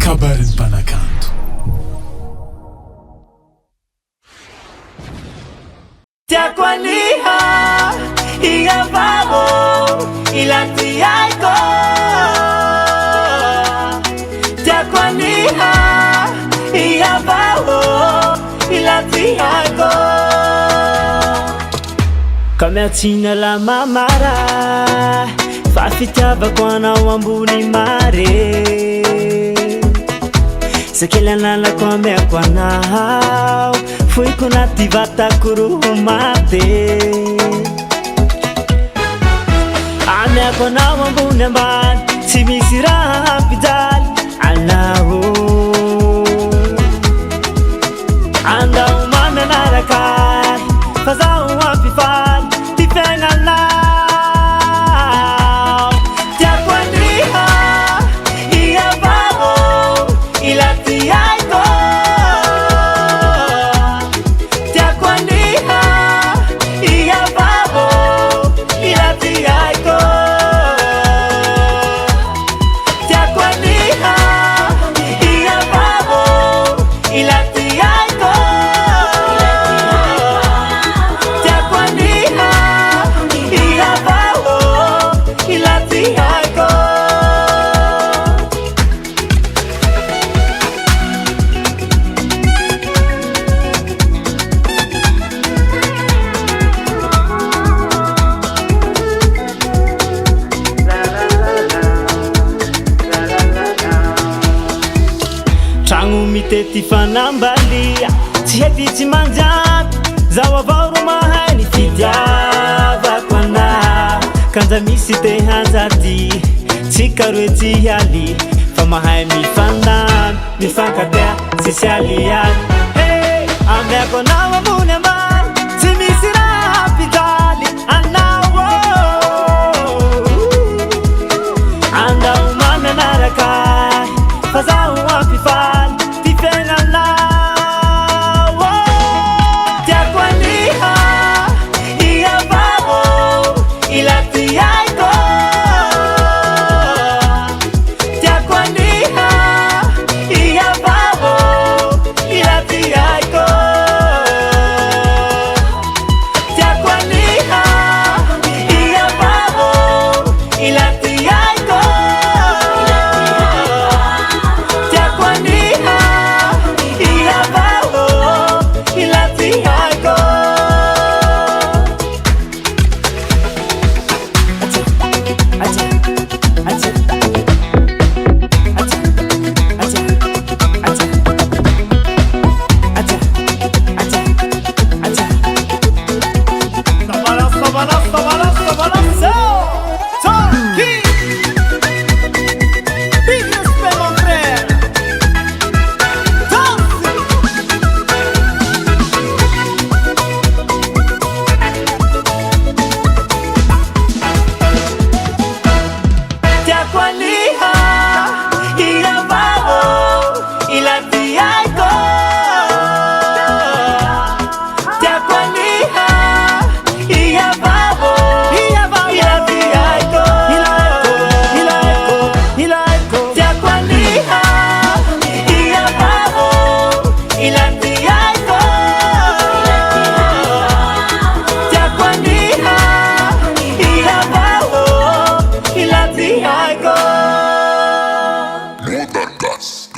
kabarin'ny mpanakanto. Tiako aniha igavavo ilatiaiko. Tiako aniha igavavo ilatiaiko. Kamiatsina la mamara fa fitiavako anao ambony mare. Sekelanalako ameako anao foiko naty vatako roho maty. Ameako anao ambony ambany tsy misy raha ampijaly anao. Andao mamy anaraka fa zaho ampifaly ty fiaignanao. Tiako aniha iavavo ilatiaiko. Tiako aniha iavavo ilatiaiko. Tiako aniha iavavo ilatiaiko. Tiako aniha iavavo ilatiaiko. Tragno mitety fanambalia tsy hety tsy manjary. Zaho avao ro mahay ny fitiavako anao. Kanja misy te hanjady tsika roe tsy hialy fa mahay mifandamy mifankatea tsisy alialy. Hey, ameako anao ambony ambany tsy misy raha ampijaly anao. Andao mamy anaraka fa zaho ampifaly ty fiaignanao. Tiako aniha iavavo ilatiaiko. Tiako aniha iavavo ilatiaiko. Tiako aniha iavavo ilatiaiko. Tiako aniha iavavo ilatiaiko. Tiako aniha iavavo ilatiaiko. Tiako aniha iavavo ilatiaiko. Tiako aniha iavavo ilatiaiko. Tiako aniha iavavo ilatiaiko. More than gas.